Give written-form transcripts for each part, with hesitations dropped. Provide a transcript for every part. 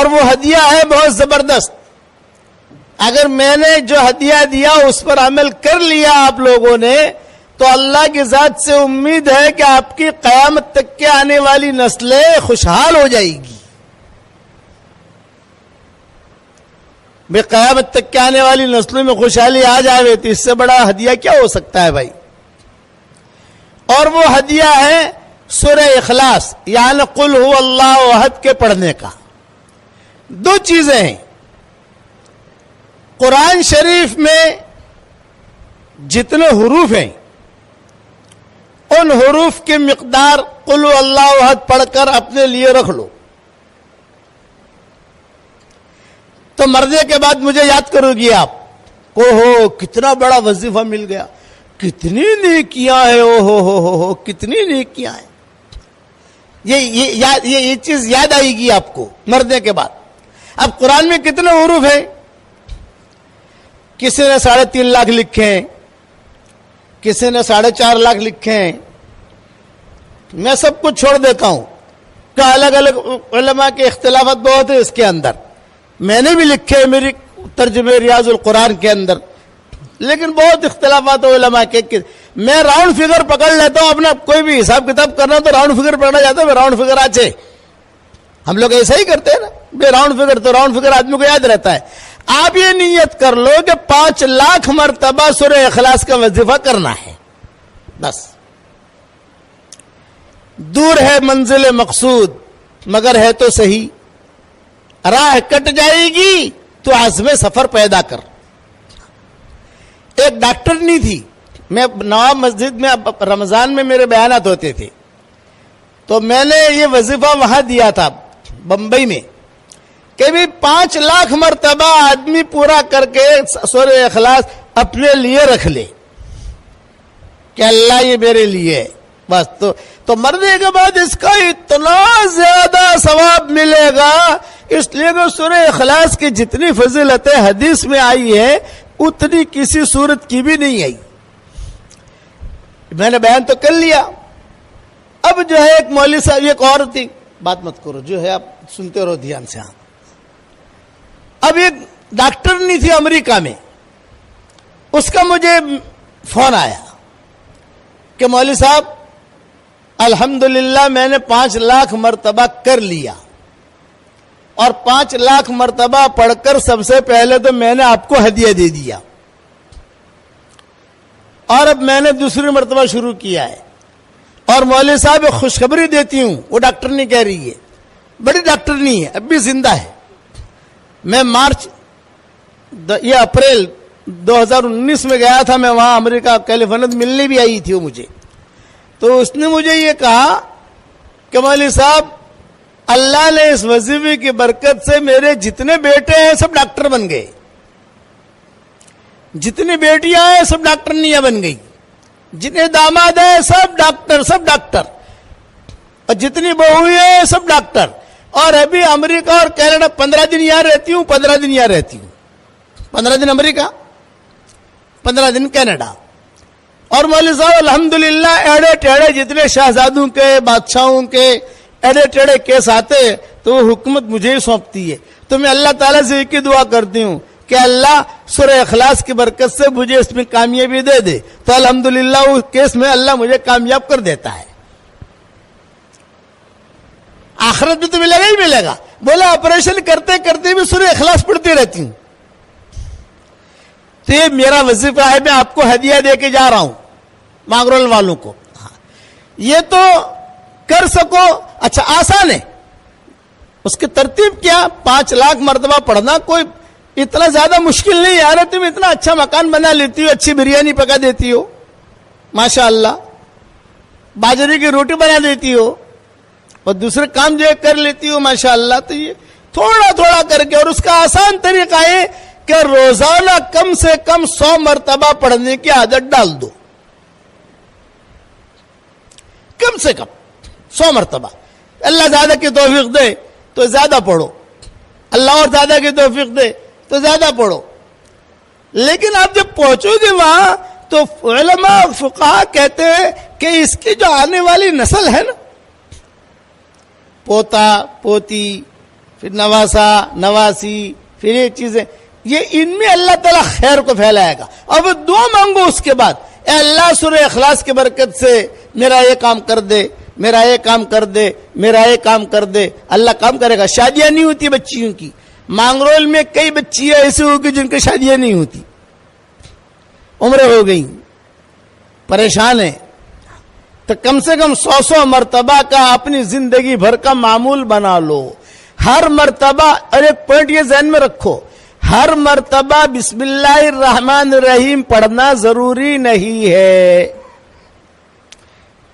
اور وہ ہدیہ ہے بہت زبردست. اگر میں نے جو ہدیہ دیا اس پر عمل کر لیا آپ لوگوں نے تو اللہ کی ذات سے امید ہے کہ آپ کی قیامت تک کے آنے والی نسلیں خوشحال ہو جائے گی. بے قیامت تک کے آنے والی نسلوں میں خوشحالی آ جائے تو اس سے بڑا ہدیہ کیا ہو سکتا ہے بھائی. اور وہ ہدیہ ہے سورہ اخلاص یعنی قل هو اللہ احد کے پڑھنے کا. دو چیزیں ہیں. قرآن شریف میں جتنے حروف ہیں ان حروف کی مقدار قل هو اللہ احد پڑھ کر اپنے لیے رکھ لو تو مرنے کے بعد مجھے یاد کرو گی آپ کو. ہو کتنا بڑا وظیفہ مل گیا, کتنی نیکیاں ہیں, او ہو کتنی نیکیاں ہیں. یہ چیز یاد آئے گی آپ کو مرنے کے بعد. اب قرآن میں کتنے حروف ہیں؟ کسی نے 3.5 لاکھ لکھے ہیں, کسی نے 4.5 لاکھ لکھے ہیں. میں سب کچھ چھوڑ دیتا ہوں کہ الگ الگ علماء کے اختلافات بہت ہیں اس کے اندر. میں نے بھی لکھے ہیں میری ترجمہ ریاض القرآن کے اندر, لیکن بہت اختلافات علماء کے. میں راؤنڈ فگر پکڑ لیتا ہوں. اپنا کوئی بھی حساب کتاب کرنا تو راؤنڈ فگر پکڑا جاتا ہے. راؤنڈ فگر آچے ہم لوگ ایسا ہی کرتے ہیں نا بے راؤنڈ فگر. تو راؤنڈ فگر آدمی کو یاد رہتا ہے. آپ یہ نیت کر لو کہ 5 لاکھ مرتبہ سورہ اخلاص کا وظیفہ کرنا ہے بس. دور ہے منزل مقصود مگر ہے تو صحیح, راہ کٹ جائے گی تو عزم سفر پیدا کر. ایک ڈاکٹر نہیں تھی. میں نواب مسجد میں رمضان میں میرے بیانات ہوتے تھے تو میں نے یہ وظیفہ وہاں دیا تھا بمبئی میں کہ بھی 5 لاکھ مرتبہ آدمی پورا کر کے سورہ اخلاص اپنے لیے رکھ لے کہ اللہ یہ میرے لیے ہے بس. تو مرنے کے بعد اس کا اتنا زیادہ ثواب ملے گا. اس لیے کہ سورہ اخلاص کی جتنی فضیلتیں حدیث میں آئی ہے اتنی کسی صورت کی بھی نہیں آئی. میں نے بیان تو کر لیا. اب جو ہے ایک مولوی صاحب, ایک اور تھی, بات مت کرو جو ہے آپ سنتے رہو دھیان سے. اب ایک ڈاکٹر نہیں تھی امریکہ میں, اس کا مجھے فون آیا کہ مولوی صاحب الحمدللہ میں نے 5 لاکھ مرتبہ کر لیا اور 5 لاکھ مرتبہ پڑھ کر سب سے پہلے تو میں نے آپ کو ہدیہ دے دیا اور اب میں نے دوسری مرتبہ شروع کیا ہے. اور مولوی صاحب ایک خوشخبری دیتی ہوں. وہ ڈاکٹر نہیں کہہ رہی ہے, بڑی ڈاکٹر نہیں ہے, اب بھی زندہ ہے. میں اپریل 2019 میں گیا تھا میں وہاں امریکہ کیلیفورنیا ملنے بھی آئی تھی وہ مجھے. تو اس نے مجھے یہ کہا کہ مولوی صاحب اللہ نے اس وظیفے کی برکت سے میرے جتنے بیٹے ہیں سب ڈاکٹر بن گئے, جتنی بیٹیاں ہیں سب ڈاکٹرنیاں بن گئی, جتنے داماد ہیں سب ڈاکٹر, اور جتنی بہویں ہیں سب ڈاکٹر. اور ابھی امریکہ اور کینیڈا 15 دن یہاں رہتی ہوں, 15 دن یہاں رہتی ہوں, 15 دن امریکہ 15 دن کینیڈا. اور مولوی صاحب الحمدللہ ایڑے ٹیڑے جتنے شہزادوں کے بادشاہوں کے ایڑے ٹیڑے کیس آتے تو وہ حکومت مجھے ہی سونپتی ہے. تو میں اللہ تعالیٰ سے ایک ہی دعا کرتی ہوں کہ اللہ سورہ اخلاص کی برکت سے مجھے اس میں کامیابی دے دے. تو الحمدللہ اس کیس میں اللہ مجھے کامیاب کر دیتا ہے. آخرت میں تو ملے گا ہی ملے گا. بولا آپریشن کرتے کرتے بھی سورہ اخلاص پڑھتی رہتی ہوں. تو یہ میرا وظیفہ ہے, میں آپ کو ہدیہ دے کے جا رہا ہوں مانگرول والوں کو. یہ تو کر سکو, اچھا آسان ہے. اس کی ترتیب کیا, 5 لاکھ مرتبہ پڑھنا کوئی اتنا زیادہ مشکل نہیں. یار تم اتنا اچھا مکان بنا لیتی ہو, اچھی بریانی پکا دیتی ہو ماشاء اللہ, باجرے کی روٹی بنا دیتی ہو اور دوسرے کام جو ہے کر لیتی ہو ماشاء اللہ. تو یہ تھوڑا تھوڑا کر کے, اور اس کا آسان طریقہ ہے کہ روزانہ کم سے کم 100 مرتبہ پڑھنے کی عادت ڈال دو. کم سے کم 100 مرتبہ. اللہ زیادہ کی توفیق دے تو زیادہ پڑھو, اللہ اور زیادہ کی توفیق دے تو زیادہ پڑھو. لیکن آپ جب پہنچو گے وہاں تو علماء فقہاء کہتے ہیں کہ اس کی جو آنے والی نسل ہے نا, پوتا پوتی پھر نواسا نواسی، پھر یہ چیزیں، یہ ان میں اللہ تعالیٰ خیر کو پھیلائے گا. اور وہ دعا مانگو اس کے بعد، اے اللہ سورہ اخلاص کی برکت سے میرا یہ کام کر دے، میرا یہ کام کر دے، میرا یہ کام کر دے. اللہ کام کرے گا. شادیاں نہیں ہوتی بچیوں کی. مانگرول میں کئی بچیاں ایسی ہوگی جن کی شادیاں نہیں ہوتی، عمریں ہو گئی، پریشان ہیں. تو کم سے کم 100 مرتبہ کا اپنی زندگی بھر کا معمول بنا لو. ہر مرتبہ، اور ایک پوائنٹ یہ ذہن میں رکھو، ہر مرتبہ بسم اللہ الرحمن الرحیم پڑھنا ضروری نہیں ہے.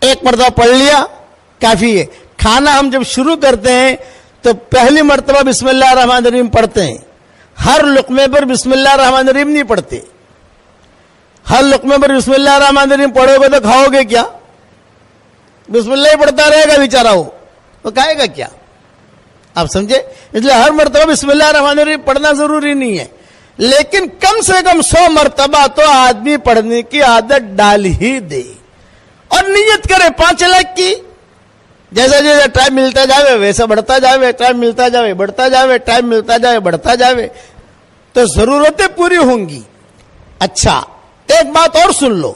ایک مرتبہ پڑھ لیا کافی ہے. کھانا ہم جب شروع کرتے ہیں تو پہلی مرتبہ بسم اللہ الرحمن الرحیم پڑھتے ہیں. ہر لقمے پر بسم اللہ الرحمن الرحیم نہیں پڑھتے. ہر لقمے پر بسم اللہ الرحمن الرحیم پڑھو گے تو کھاؤ گے کیا؟ بسم اللہ ہی پڑھتا رہے گا بیچارہ وہ کھائے گا کیا؟ آپ سمجھے؟ اس لیے ہر مرتبہ بسم اللہ الرحمن الرحیم پڑھنا ضروری نہیں ہے، لیکن کم سے کم 100 مرتبہ تو آدمی پڑھنے کی عادت ڈال ہی دے. اور نیت کرے 5 لاکھ کی. جیسا جیسا ٹائم ملتا جاوے ویسا بڑھتا جاوے، ٹائم ملتا جاوے بڑھتا جاوے، ٹائم ملتا جاوے بڑھتا جاوے، تو ضرورتیں پوری ہوں گی. اچھا ایک بات اور سن لو،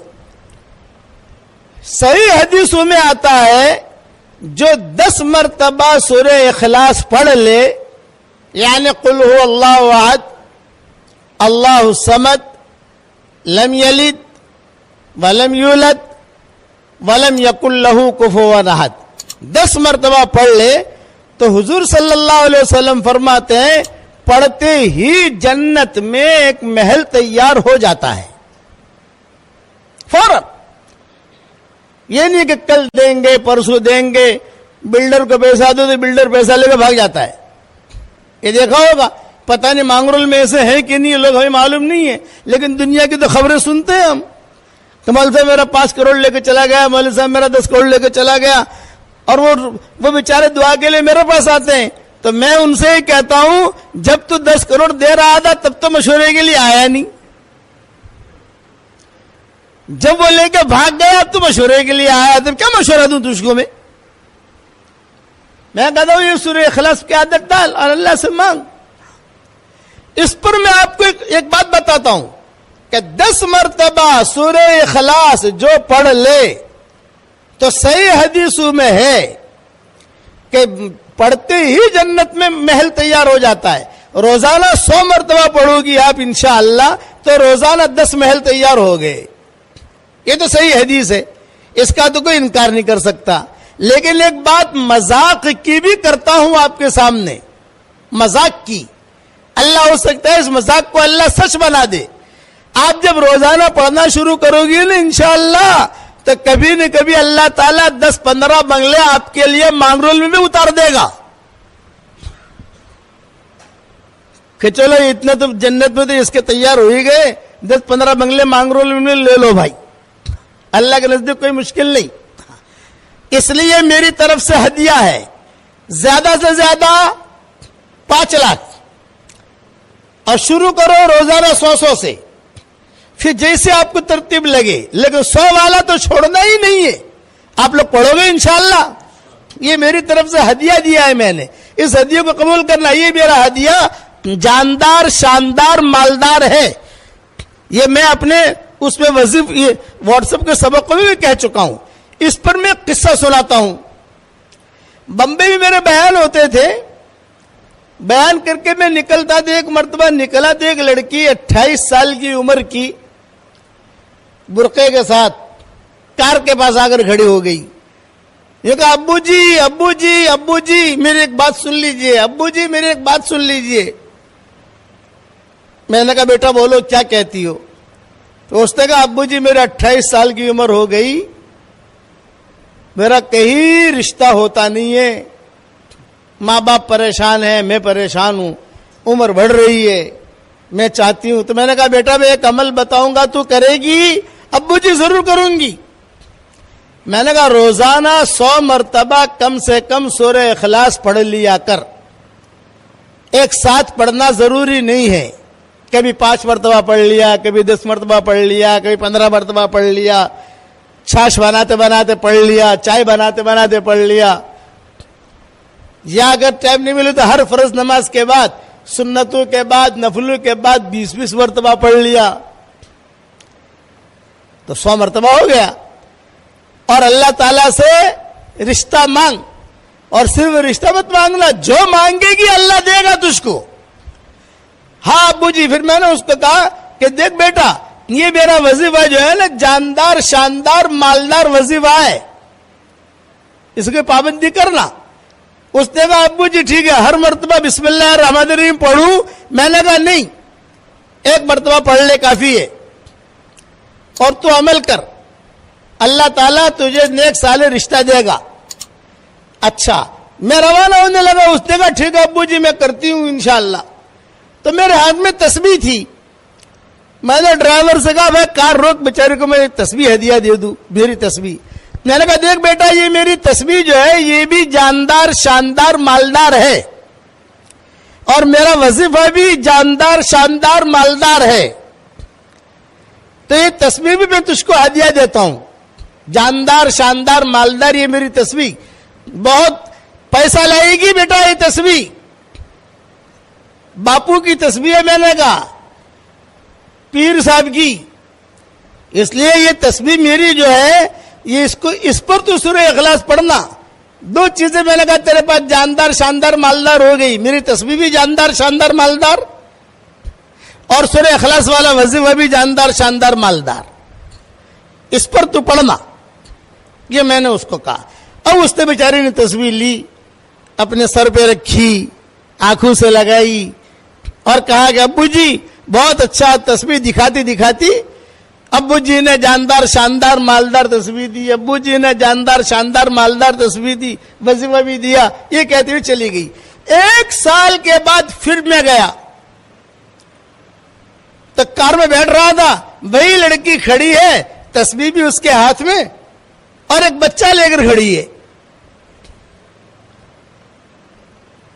صحیح حدیثوں میں آتا ہے جو 10 مرتبہ سورہ اخلاص پڑھ لے، یعنی قل هو اللہ احد اللہ الصمد لم یلد ولم یولد ولم یکن لہ کفوا احد، 10 مرتبہ پڑھ لے تو حضور صلی اللہ علیہ وسلم فرماتے ہیں پڑھتے ہی جنت میں ایک محل تیار ہو جاتا ہے فوراً. یہ نہیں کہ کل دیں گے پرسوں دیں گے، بلڈر کو پیسہ دو تو بلڈر پیسہ لے کے بھاگ جاتا ہے. یہ دیکھا ہوگا، پتہ نہیں مانگرول میں ایسے ہے کہ نہیں، لوگ ہمیں معلوم نہیں ہے، لیکن دنیا کی تو خبریں سنتے ہیں ہم. مولوی صاحب میرا 5 کروڑ لے کے چلا گیا، مولوی صاحب میرا 10 کروڑ لے کے چلا گیا، اور وہ بیچارے دعا کے لیے میرے پاس آتے ہیں. تو میں ان سے ہی کہتا ہوں جب تو 10 کروڑ دے رہا تھا تب تو مشورے کے لیے آیا نہیں، جب وہ لے کے بھاگ گیا اب تو مشورے کے لیے آیا، تب کیا مشورہ دوں تجھ کو؟ میں کہتا ہوں یہ سورہ اخلاص کی عادت ڈال اور اللہ سے مانگ. اس پر میں آپ کو ایک بات بتاتا ہوں کہ 10 مرتبہ سورہ اخلاص جو پڑھ لے تو صحیح حدیثوں میں ہے کہ پڑھتے ہی جنت میں محل تیار ہو جاتا ہے. روزانہ 100 مرتبہ پڑھو گی آپ انشاءاللہ تو روزانہ 10 محل تیار ہو گئے. یہ تو صحیح حدیث ہے، اس کا تو کوئی انکار نہیں کر سکتا. لیکن ایک بات مذاق کی بھی کرتا ہوں آپ کے سامنے، مذاق کی. اللہ ہو سکتا ہے اس مذاق کو اللہ سچ بنا دے. آپ جب روزانہ پڑھنا شروع کرو گی نا انشاءاللہ تو کبھی نہ کبھی اللہ تعالیٰ 10-15 بنگلے آپ کے لیے مانگرول میں بھی اتار دے گا کہ چلو اتنا تو جنت میں تو اس کے تیار ہو ہی گئے، 10-15 بنگلے مانگرول میں لے لو بھائی. اللہ کے نزدیک کوئی مشکل نہیں. اس لیے میری طرف سے ہدیہ ہے زیادہ سے زیادہ 5 لاکھ، اور شروع کرو روزانہ 100 سے، پھر جیسے آپ کو ترتیب لگے، لیکن 100 والا تو چھوڑنا ہی نہیں ہے. آپ لوگ پڑھو گے انشاءاللہ. یہ میری طرف سے ہدیہ دیا ہے میں نے، اس ہدیے کو قبول کرنا. یہ میرا ہدیہ جاندار شاندار مالدار ہے. یہ میں اپنے اس میں واٹس ایپ کے سبق کو بھی کہہ چکا ہوں. اس پر میں قصہ سناتا ہوں. بمبئی میں میرے بیان ہوتے تھے، بیان کر کے میں نکلتا تھا. ایک مرتبہ نکلا تو ایک لڑکی 28 سال کی عمر کی برقعے کے ساتھ کار کے پاس آ کر کھڑی ہو گئی. یہ کہا ابو جی ابو جی ابو جی میری ایک بات سن لیجئے، ابو جی میری ایک بات سن لیجئے. میں نے کہا بیٹا بولو کیا کہتی ہو؟ تو اس نے کہا ابو جی میرے 28 سال کی عمر ہو گئی، میرا کہیں رشتہ ہوتا نہیں ہے، ماں باپ پریشان ہیں، میں پریشان ہوں، عمر بڑھ رہی ہے، میں چاہتی ہوں. تو میں نے کہا بیٹا میں ایک عمل بتاؤں گا تو کرے گی؟ ابو جی ضرور کروں گی. میں نے کہا روزانہ 100 مرتبہ کم سے کم سورہ اخلاص پڑھ لیا کر. ایک ساتھ پڑھنا ضروری نہیں ہے، کبھی 5 مرتبہ پڑھ لیا، کبھی 10 مرتبہ پڑھ لیا، کبھی 15 مرتبہ پڑھ لیا، چھاش بناتے بناتے پڑھ لیا، چائے بناتے بناتے پڑھ لیا. یا اگر ٹائم نہیں ملے تو ہر فرض نماز کے بعد سنتوں کے بعد نفلوں کے بعد 20 مرتبہ پڑھ لیا تو 100 مرتبہ ہو گیا. اور اللہ تعالیٰ سے رشتہ مانگ, اور صرف رشتہ مت مانگنا, جو مانگے گی اللہ دے گا تجھ کو. ہاں ابو جی, پھر میں نے اس کو کہا کہ دیکھ بیٹا, یہ میرا وظیفہ جو ہے نا جاندار شاندار مالدار وظیفہ ہے, اس کی پابندی کرنا. اس نے کہا ابو جی ٹھیک ہے, ہر مرتبہ بسم اللہ الرحمن الرحیم پڑھوں؟ میں نے کہا نہیں, ایک مرتبہ پڑھ لے کافی ہے, اور تو عمل کر, اللہ تعالیٰ تجھے نیک صالح رشتہ دے گا. اچھا, میں روانہ ہونے لگا. اس نے کہا ٹھیک ہے ابو جی میں کرتی ہوں انشاءاللہ. تو میرے ہاتھ میں تسبیح تھی. میں نے ڈرائیور سے کہا بھائی کار روک, بیچارے کو میں تسبیح ہدیہ دے دوں, میری تسبیح. میں نے کہا دیکھ بیٹا, یہ میری تسبیح جو ہے یہ بھی جاندار شاندار مالدار ہے, اور میرا وظیفہ بھی جاندار شاندار مالدار ہے, تو یہ تسبیح بھی میں تجھ کو ہدیہ دیتا ہوں. جاندار شاندار مالدار یہ میری تسبیح بہت پیسہ لائے گی بیٹا. یہ تسبیح باپو کی تسبیح ہے, میں نے کہا پیر صاحب کی, اس لیے یہ تسبیح میری جو ہے یہ اس پر تو سورہ اخلاص پڑھنا. 2 چیزیں میں نے کہا تیرے پاس جاندار شاندار مالدار ہو گئی, میری تسبیح بھی جاندار شاندار مالدار, اور سورہ اخلاص والا وظیفہ بھی جاندار شاندار مالدار, اس پر تو پڑھنا. یہ میں نے اس کو کہا. اب اس نے بیچاری نے تصویر لی, اپنے سر پہ رکھی, آنکھوں سے لگائی, اور کہا کہ ابو جی بہت اچھا. تصویر دکھاتی دکھاتی ابو جی نے جاندار شاندار مالدار تصویر دی, ابو جی نے جاندار شاندار مالدار تصویر دی, وظیفہ بھی دیا. یہ کہتے ہوئے چلی گئی. 1 سال کے بعد پھر میں گیا تو کار میں بیٹھ رہا تھا, وہی لڑکی کھڑی ہے, تسبیح بھی اس کے ہاتھ میں, اور ایک بچہ لے کر کھڑی ہے.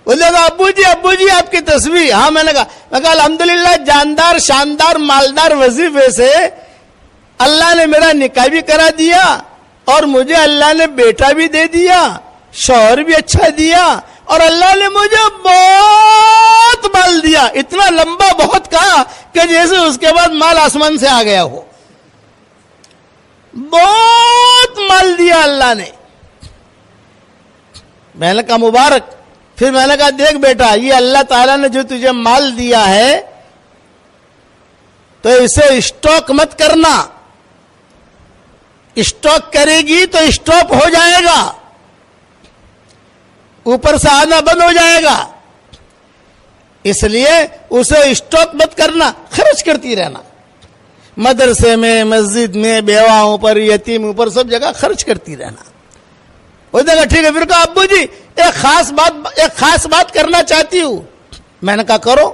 بولے گا ابو جی آپ کی تسبیح. ہاں, میں نے کہا الحمدللہ جاندار شاندار مالدار وظیفے سے اللہ نے میرا نکاح بھی کرا دیا, اور مجھے اللہ نے بیٹا بھی دے دیا, شوہر بھی اچھا دیا, اور اللہ نے مجھے بہت مال دیا. اتنا لمبا بہت کہا کہ جیسے اس کے بعد مال آسمان سے آ گیا ہو. بہت مال دیا اللہ نے. میں نے کہا مبارک. پھر میں نے کہا دیکھ بیٹا, یہ اللہ تعالیٰ نے جو تجھے مال دیا ہے تو اسے اسٹاک مت کرنا. اسٹاک کرے گی تو اسٹاپ ہو جائے گا, اوپر سے آنا بند ہو جائے گا. اس لیے اسے اسٹاک مت کرنا, خرچ کرتی رہنا. مدرسے میں, مسجد میں, بیواؤں پر, یتیموں پر, سب جگہ خرچ کرتی رہنا. وہ دیکھا ٹھیک ہے. پھر کہا ابو جی ایک خاص بات کرنا چاہتی ہوں. میں نے کہا کرو.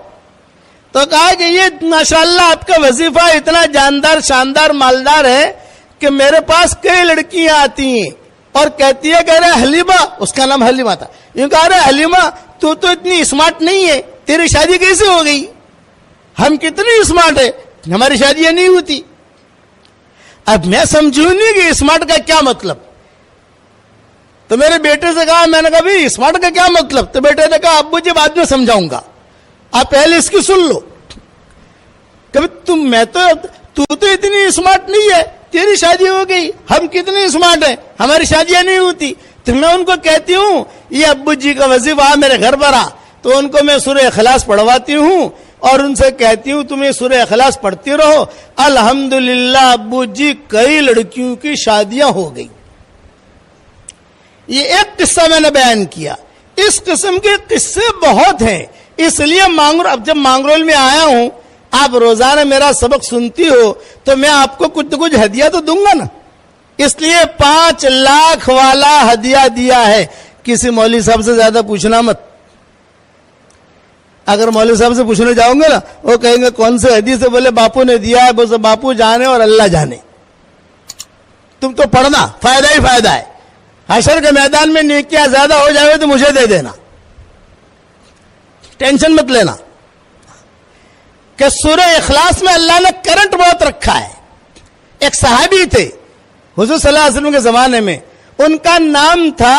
تو کہا کہ یہ ماشاءاللہ آپ کا وظیفہ اتنا جاندار شاندار مالدار ہے کہ میرے پاس کئی لڑکیاں آتی ہیں اور کہتی ہے کہ ارے حلیمہ, اس کا نام حلیمہ تھا, یوں کہا ارے حلیمہ تو اتنی اسمارٹ نہیں ہے, تیری شادی کیسے ہو گئی؟ ہم کتنی اسمارٹ ہے, ہماری شادیاں نہیں ہوتی. اب میں سمجھوں نہیں کہ اسمارٹ کا کیا مطلب. تو میرے بیٹے سے کہا, میں نے کہا بھائی اسمارٹ کا کیا مطلب؟ تو بیٹے نے کہا ابو جی بعد میں سمجھاؤں گا, آپ پہلے اس کی سن لو. کہ تو اتنی اسمارٹ نہیں ہے, تیری شادی ہو گئی, ہم کتنے اسمارٹ ہیں, ہماری شادیاں نہیں ہوتی. تو میں ان کو کہتی ہوں یہ ابو جی کا وظیفہ میرے گھر پر آ, تو ان کو میں سورہ اخلاص پڑھواتی ہوں اور ان سے کہتی ہوں تمہیں سورہ اخلاص پڑھتی رہو. الحمدللہ ابو جی کئی لڑکیوں کی شادیاں ہو گئی. یہ ایک قصہ میں نے بیان کیا. اس قسم کے قصے بہت ہیں. اس لیے اب جب مانگرول میں آیا ہوں, آپ روزانہ میرا سبق سنتی ہو تو میں آپ کو کچھ نہ کچھ ہدیہ تو دوں گا نا. اس لیے 5 لاکھ والا ہدیہ دیا ہے. کسی مولوی صاحب سے زیادہ پوچھنا مت. اگر مولوی صاحب سے پوچھنے جاؤں گے نا, وہ کہیں گے کون سے حدیث سے, بولے باپو نے دیا ہے, بولے باپو جانے اور اللہ جانے. تم تو پڑھنا, فائدہ ہی فائدہ ہے. حشر کے میدان میں نیکیاں زیادہ ہو جائے تو مجھے دے دینا, ٹینشن مت لینا. کہ سورہ اخلاص میں اللہ نے کرنٹ بہت رکھا ہے. ایک صحابی تھے حضور صلی اللہ علیہ وسلم کے زمانے میں, ان کا نام تھا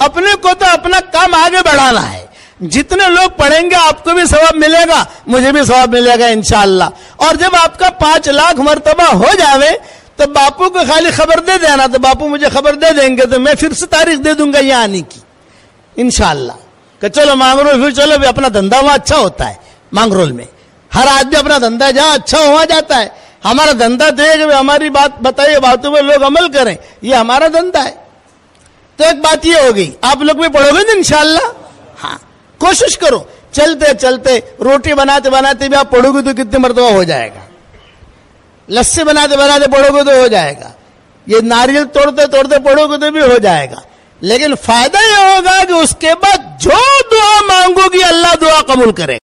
اپنے کو تو اپنا کام آگے بڑھانا ہے. جتنے لوگ پڑھیں گے آپ کو بھی ثواب ملے گا, مجھے بھی ثواب ملے گا انشاءاللہ. اور جب آپ کا 5 لاکھ مرتبہ ہو جاوے تو باپو کو خالی خبر دے دینا, تو باپو مجھے خبر دے دیں گے تو میں پھر سے تاریخ دے دوں گا یہ آنے کی انشاءاللہ. کہ چلو مانگرول, پھر چلو بھی اپنا دھندا وہاں اچھا ہوتا ہے. مانگرول میں ہر آدمی اپنا دھندا جہاں اچھا ہوا جاتا ہے. ہمارا دھندا تو ہے کہ ہماری بات بتائیے, باتوں پہ لوگ عمل کریں, یہ ہمارا دھندا ہے. تو ایک بات یہ ہو گئی, آپ لوگ بھی پڑھو گے نا انشاءاللہ. ہاں کوشش کرو, چلتے چلتے روٹی بناتے بناتے بھی آپ پڑھو گے تو کتنے مرتبہ ہو جائے گا. لسی بناتے بناتے پڑھو گے تو ہو جائے گا. یہ ناریل توڑتے توڑتے پڑھو گے تو بھی ہو جائے گا. لیکن فائدہ یہ ہوگا کہ اس کے بعد جو دعا مانگو گی اللہ دعا قبول کرے.